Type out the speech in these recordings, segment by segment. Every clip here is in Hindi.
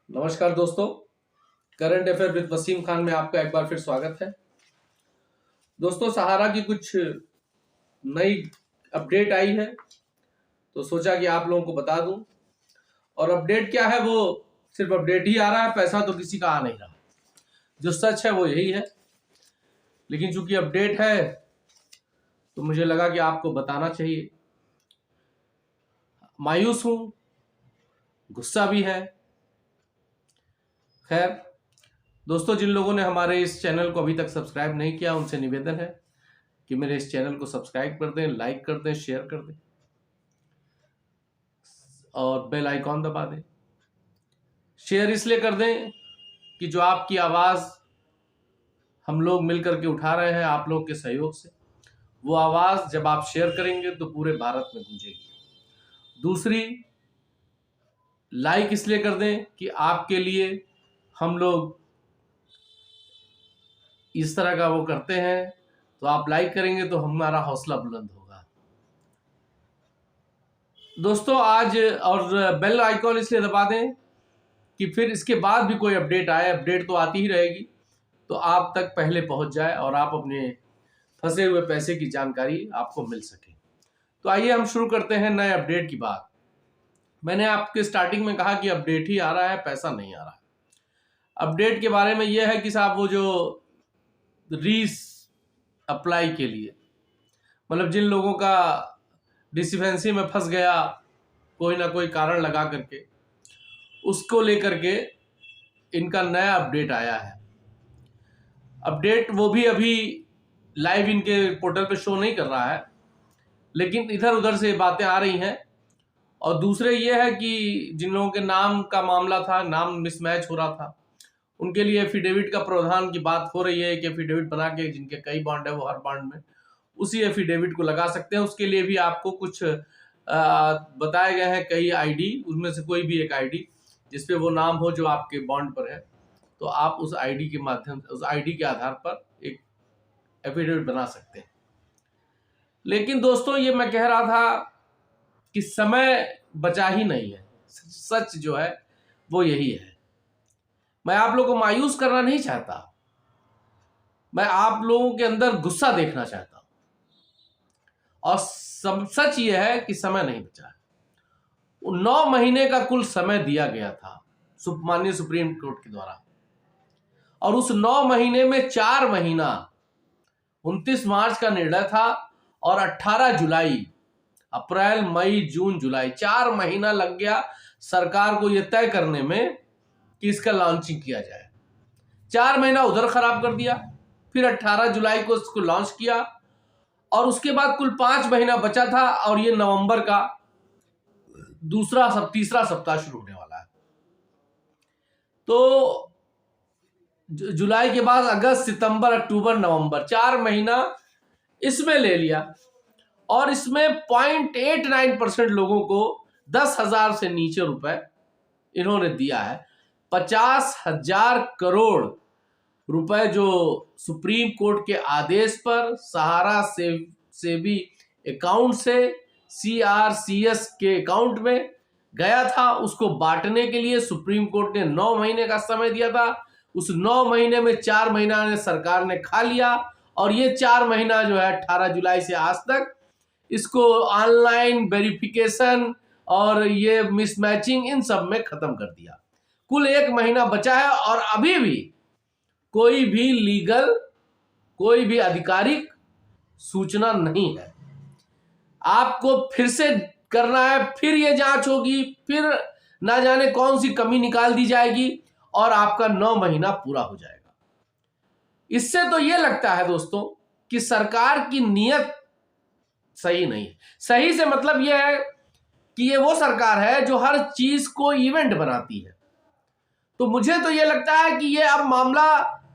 नमस्कार दोस्तों, current affair with Wasim Khan में आपका एक बार फिर स्वागत है। दोस्तों, सहारा की कुछ नई अपडेट आई है तो सोचा कि आप लोगों को बता दूं। और अपडेट क्या है, वो सिर्फ अपडेट ही आ रहा है, पैसा तो किसी का आ नहीं रहा। जो सच है वो यही है, लेकिन चूंकि अपडेट है तो मुझे लगा कि आपको बताना चाहिए। मायूस हूं, गुस्सा भी है। खैर दोस्तों, जिन लोगों ने हमारे इस चैनल को अभी तक सब्सक्राइब नहीं किया उनसे निवेदन है कि मेरे इस चैनल को सब्सक्राइब कर दें, लाइक कर दें, शेयर कर दें और बेल आइकॉन दबा दें। शेयर इसलिए कर दें कि जो आपकी आवाज़ हम लोग मिलकर के उठा रहे हैं आप लोग के सहयोग से, वो आवाज़ जब आप शेयर करेंगे तो पूरे भारत में गूंजेगी। दूसरी, लाइक इसलिए कर दें कि आपके लिए हम लोग इस तरह का वो करते हैं, तो आप लाइक करेंगे तो हमारा हौसला बुलंद होगा। दोस्तों आज, और बेल आइकॉन इसलिए दबा दें कि फिर इसके बाद भी कोई अपडेट आए, अपडेट तो आती ही रहेगी, तो आप तक पहले पहुंच जाए और आप अपने फंसे हुए पैसे की जानकारी आपको मिल सके। तो आइए हम शुरू करते हैं नए अपडेट की बात। मैंने आपके स्टार्टिंग में कहा कि अपडेट ही आ रहा है, पैसा नहीं आ रहा है। अपडेट के बारे में यह है कि साहब, वो जो रीस अप्लाई के लिए, मतलब जिन लोगों का डिफेंसी में फंस गया कोई ना कोई कारण लगा करके, उसको लेकर के इनका नया अपडेट आया है। अपडेट वो भी अभी लाइव इनके पोर्टल पे शो नहीं कर रहा है, लेकिन इधर उधर से बातें आ रही हैं। और दूसरे ये है कि जिन लोगों के नाम का मामला था, नाम मिसमैच हो रहा था, उनके लिए एफिडेविट का प्रावधान की बात हो रही है कि एफिडेविट बना के जिनके कई बॉन्ड है वो हर बॉन्ड में उसी एफिडेविट को लगा सकते हैं। उसके लिए भी आपको कुछ बताए गए हैं कई आईडी, उनमें से कोई भी एक आईडी जिसपे वो नाम हो जो आपके बॉन्ड पर है, तो आप उस आईडी के माध्यम से, उस आईडी के आधार पर एक एफिडेविट बना सकते हैं। लेकिन दोस्तों, ये मैं कह रहा था कि समय बचा ही नहीं है। सच जो है वो यही है। मैं आप लोगों को मायूस करना नहीं चाहता, मैं आप लोगों के अंदर गुस्सा देखना चाहता हूं। और सच ये है कि समय नहीं बचा है। 9 महीने का कुल समय दिया गया था माननीय सुप्रीम कोर्ट के द्वारा, और उस 9 महीने में 4 महीना 29 मार्च का निर्णय था और 18 जुलाई, अप्रैल मई जून जुलाई, 4 महीना लग गया सरकार को यह तय करने में कि इसका लॉन्चिंग किया जाए। 4 महीना उधर खराब कर दिया, फिर 18 जुलाई को इसको लॉन्च किया और उसके बाद कुल 5 महीना बचा था और ये नवंबर का तीसरा सप्ताह शुरू होने वाला है। तो जुलाई के बाद अगस्त, सितंबर, अक्टूबर, नवंबर, 4 महीना इसमें ले लिया और इसमें 0.89% लोगों को 10,000 से नीचे रुपए इन्होंने दिया है। 50,000 करोड़ रुपए जो सुप्रीम कोर्ट के आदेश पर सहारा से भी अकाउंट से CRCS के अकाउंट में गया था, उसको बांटने के लिए सुप्रीम कोर्ट ने 9 महीने का समय दिया था। उस 9 महीने में 4 महीना ने सरकार ने खा लिया और ये 4 महीना जो है 18 जुलाई से आज तक इसको ऑनलाइन वेरिफिकेशन और ये मिसमैचिंग इन सब में खत्म कर दिया। कुल 1 महीना बचा है और अभी भी कोई भी लीगल, कोई भी आधिकारिक सूचना नहीं है। आपको फिर से करना है, फिर ये जांच होगी, फिर ना जाने कौन सी कमी निकाल दी जाएगी और आपका 9 महीना पूरा हो जाएगा। इससे तो ये लगता है दोस्तों कि सरकार की नीयत सही नहीं है। सही से मतलब यह है कि ये वो सरकार है जो हर चीज को इवेंट बनाती है। तो मुझे तो ये लगता है कि ये अब मामला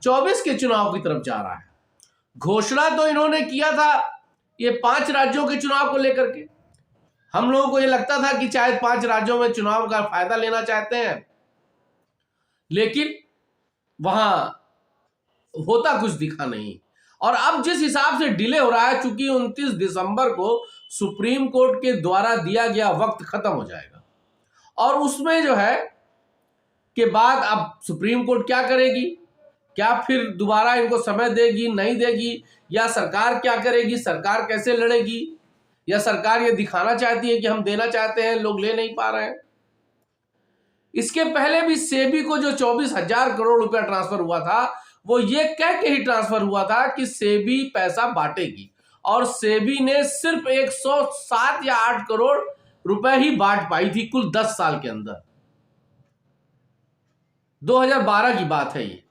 24 के चुनाव की तरफ जा रहा है। घोषणा तो इन्होंने किया था ये 5 राज्यों के चुनाव को लेकर के। हम लोगों को ये लगता था कि शायद 5 राज्यों में चुनाव का फायदा लेना चाहते हैं, लेकिन वहां होता कुछ दिखा नहीं। और अब जिस हिसाब से डिले हो रहा है, चूंकि 29 दिसंबर को सुप्रीम कोर्ट के द्वारा दिया गया वक्त खत्म हो जाएगा और उसमें जो है के बाद अब सुप्रीम कोर्ट क्या करेगी? क्या फिर दोबारा इनको समय देगी, नहीं देगी, या सरकार क्या करेगी? सरकार कैसे लड़ेगी? या सरकार ये दिखाना चाहती है कि हम देना चाहते हैं, लोग ले नहीं पा रहे हैं? इसके पहले भी सेबी को जो 24,000 करोड़ रुपया ट्रांसफर हुआ था, वो ये कह के ही ट्रांसफर हुआ था कि सेबी पैसा बांटेगी, और सेबी ने सिर्फ 107 या 8 करोड़ रुपए ही बांट पाई थी कुल 10 साल के अंदर। 2012 की बात है ये,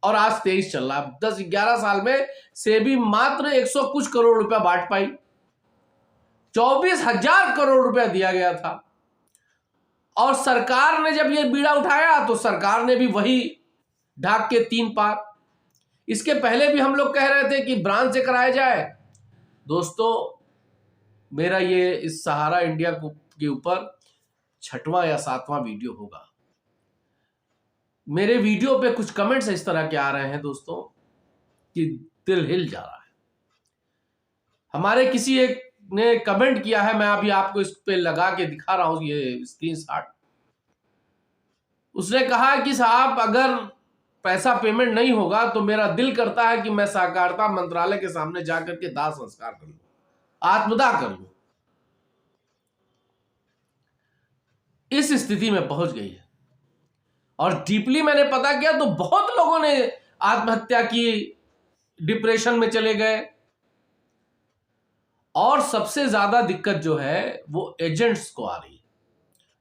और आज 23 चल रहा है। 10-11 साल में सेबी मात्र 100 कुछ करोड़ रुपया बांट पाई। 24,000 करोड़ रुपया दिया गया था, और सरकार ने जब ये बीड़ा उठाया तो सरकार ने भी वही ढाक के 3 पार। इसके पहले भी हम लोग कह रहे थे कि ब्रांच से कराया जाए। दोस्तों, मेरा ये इस सहारा इंडिया के ऊपर 6वां या 7वां वीडियो होगा। मेरे वीडियो पे कुछ कमेंट्स इस तरह के आ रहे हैं दोस्तों कि दिल हिल जा रहा है। हमारे किसी एक ने कमेंट किया है, मैं अभी आपको इस पे लगा के दिखा रहा हूं, ये स्क्रीनशॉट। उसने कहा कि साहब, अगर पैसा पेमेंट नहीं होगा तो मेरा दिल करता है कि मैं सहकारिता मंत्रालय के सामने जाकर के दाह संस्कार कर लूं, आत्मदाह कर लूं। इस स्थिति में पहुंच गई है, और डीपली मैंने पता किया तो बहुत लोगों ने आत्महत्या की, डिप्रेशन में चले गए। और सबसे ज्यादा दिक्कत जो है वो एजेंट्स को आ रही है,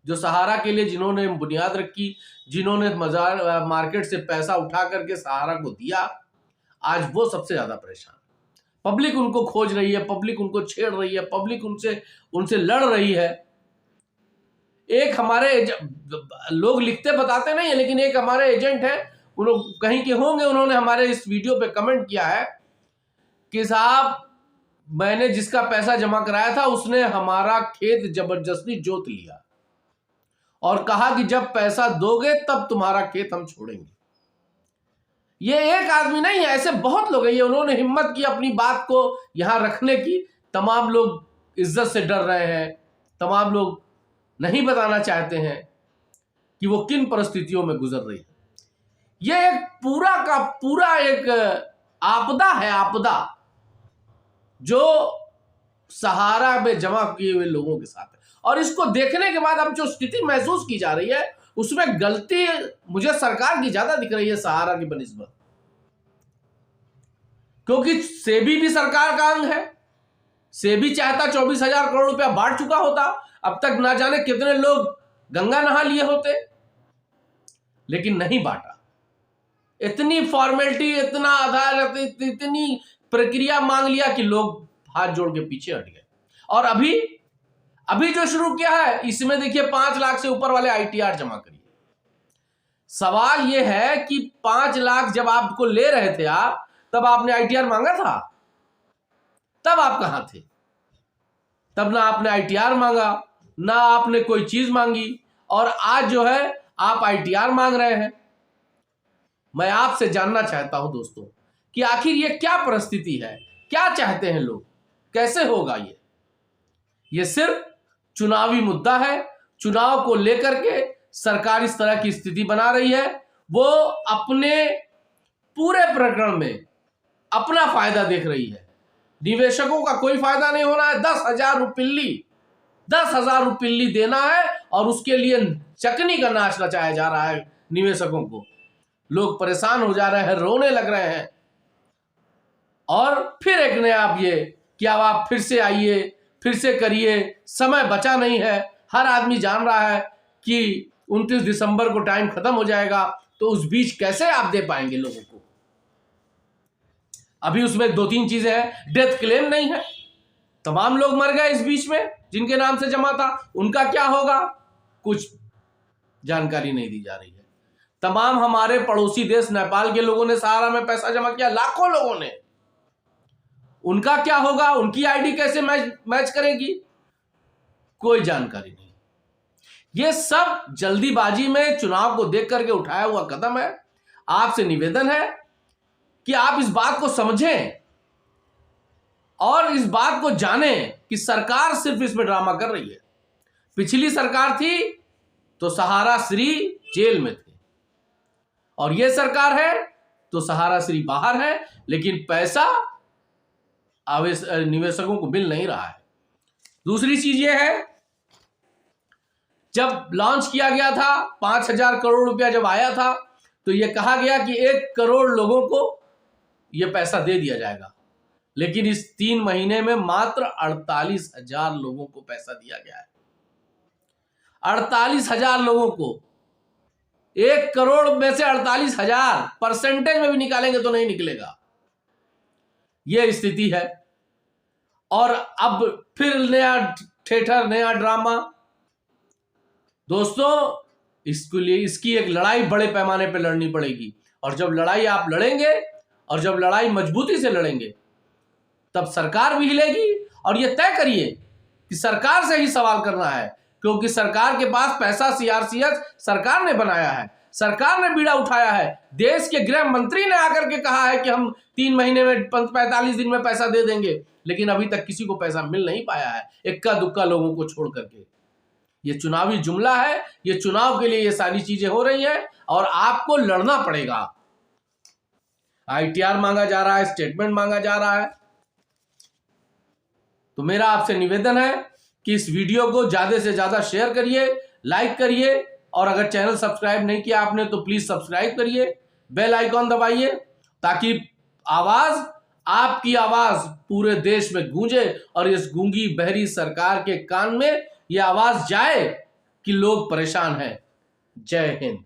जो सहारा के लिए जिन्होंने बुनियाद रखी, जिन्होंने मार्केट से पैसा उठा करके सहारा को दिया, आज वो सबसे ज्यादा परेशान। पब्लिक उनको खोज रही है, पब्लिक उनको छेड़ रही है, पब्लिक उनसे लड़ रही है। एक हमारे लोग लिखते बताते नहीं है, लेकिन एक हमारे एजेंट है, उन लोग कहीं के होंगे, उन्होंने हमारे इस वीडियो पे कमेंट किया है कि साहब, मैंने जिसका पैसा जमा कराया था उसने हमारा खेत जबरदस्ती जोत लिया और कहा कि जब पैसा दोगे तब तुम्हारा खेत हम छोड़ेंगे। ये एक आदमी नहीं है, ऐसे बहुत लोग हैं। ये उन्होंने हिम्मत की अपनी बात को यहां रखने की। तमाम लोग इज्जत से डर रहे हैं, तमाम लोग नहीं बताना चाहते हैं कि वो किन परिस्थितियों में गुजर रही है। ये एक पूरा का पूरा एक आपदा है, आपदा जो सहारा में जमा किए हुए लोगों के साथ है। और इसको देखने के बाद अब जो स्थिति महसूस की जा रही है, उसमें गलती मुझे सरकार की ज्यादा दिख रही है सहारा की बनिस्बत, क्योंकि सेबी भी सरकार का अंग है। सेबी चाहता 24,000 करोड़ रुपया बांट चुका होता, अब तक ना जाने कितने लोग गंगा नहा लिए होते, लेकिन नहीं बांटा। इतनी फॉर्मेलिटी, इतना आधार, इतनी प्रक्रिया मांग लिया कि लोग हाथ जोड़ के पीछे हट गए। और अभी जो शुरू किया है, इसमें देखिए 5 लाख से ऊपर वाले ITR जमा करिए। सवाल यह है कि 5 लाख जब आपको ले रहे थे आप, तब आपने ITR मांगा था? तब आप कहां थे? तब ना आपने ITR मांगा, ना आपने कोई चीज मांगी, और आज जो है आप ITR मांग रहे हैं। मैं आपसे जानना चाहता हूं दोस्तों कि आखिर ये क्या परिस्थिति है, क्या चाहते हैं लोग, कैसे होगा ये सिर्फ चुनावी मुद्दा है। चुनाव को लेकर के सरकार इस तरह की स्थिति बना रही है। वो अपने पूरे प्रकरण में अपना फायदा देख रही है, निवेशकों का कोई फायदा नहीं होना है। 10,000 रुपये देना है, और उसके लिए चकनी का नाच नचाया जा रहा है निवेशकों को। लोग परेशान हो जा रहे हैं, रोने लग रहे हैं। और फिर एक नया अब ये कि अब आप फिर से आइए, फिर से करिए, समय बचा नहीं है। हर आदमी जान रहा है कि 29 दिसंबर को टाइम खत्म हो जाएगा, तो उस बीच कैसे आप दे पाएंगे लोगों को? अभी उसमें 2-3 चीजें हैं। डेथ क्लेम नहीं है, तमाम लोग मर गए इस बीच में जिनके नाम से जमा था, उनका क्या होगा? कुछ जानकारी नहीं दी जा रही है। तमाम हमारे पड़ोसी देश नेपाल के लोगों ने सहारा में पैसा जमा किया, लाखों लोगों ने, उनका क्या होगा? उनकी आईडी कैसे मैच करेगी? कोई जानकारी नहीं। ये सब जल्दीबाजी में चुनाव को देख करके उठाया हुआ कदम है। आपसे निवेदन है कि आप इस बात को समझें और इस बात को जानें कि सरकार सिर्फ इसमें ड्रामा कर रही है। पिछली सरकार थी तो सहारा श्री जेल में थे, और ये सरकार है तो सहारा श्री बाहर है, लेकिन पैसा निवेशकों को मिल नहीं रहा है। दूसरी चीज ये है, जब लॉन्च किया गया था 5,000 करोड़ रुपया जब आया था तो यह कहा गया कि 1 करोड़ लोगों को यह पैसा दे दिया जाएगा, लेकिन इस 3 महीने में मात्र 48,000 लोगों को पैसा दिया गया है। 48,000 लोगों को, 1 करोड़ में से 48,000 परसेंटेज में भी निकालेंगे तो नहीं निकलेगा। यह स्थिति है। और अब फिर नया थिएटर, नया ड्रामा। दोस्तों, इसके लिए इसकी एक लड़ाई बड़े पैमाने पर लड़नी पड़ेगी, और जब लड़ाई आप लड़ेंगे और जब लड़ाई मजबूती से लड़ेंगे तब सरकार भी हिलेगी। और यह तय करिए कि सरकार से ही सवाल करना है, क्योंकि सरकार के पास पैसा सीआरसीएस सरकार ने बनाया है, सरकार ने बीड़ा उठाया है। देश के गृह मंत्री ने आकर के कहा है कि हम 3 महीने में 45 दिन में पैसा दे देंगे, लेकिन अभी तक किसी को पैसा मिल नहीं पाया है, इक्का दुक्का लोगों को छोड़ करके। ये चुनावी जुमला है, ये चुनाव के लिए ये सारी चीजें हो रही हैं और आपको लड़ना पड़ेगा। आईटीआर मांगा जा रहा है, स्टेटमेंट मांगा जा रहा है। तो मेरा आपसे निवेदन है कि इस वीडियो को ज्यादा से ज्यादा शेयर करिए, लाइक करिए, और अगर चैनल सब्सक्राइब नहीं किया आपने तो प्लीज सब्सक्राइब करिए, बेल आइकॉन दबाइए, ताकि आपकी आवाज पूरे देश में गूंजे और इस गूंगी बहरी सरकार के कान में यह आवाज जाए कि लोग परेशान हैं। जय हिंद।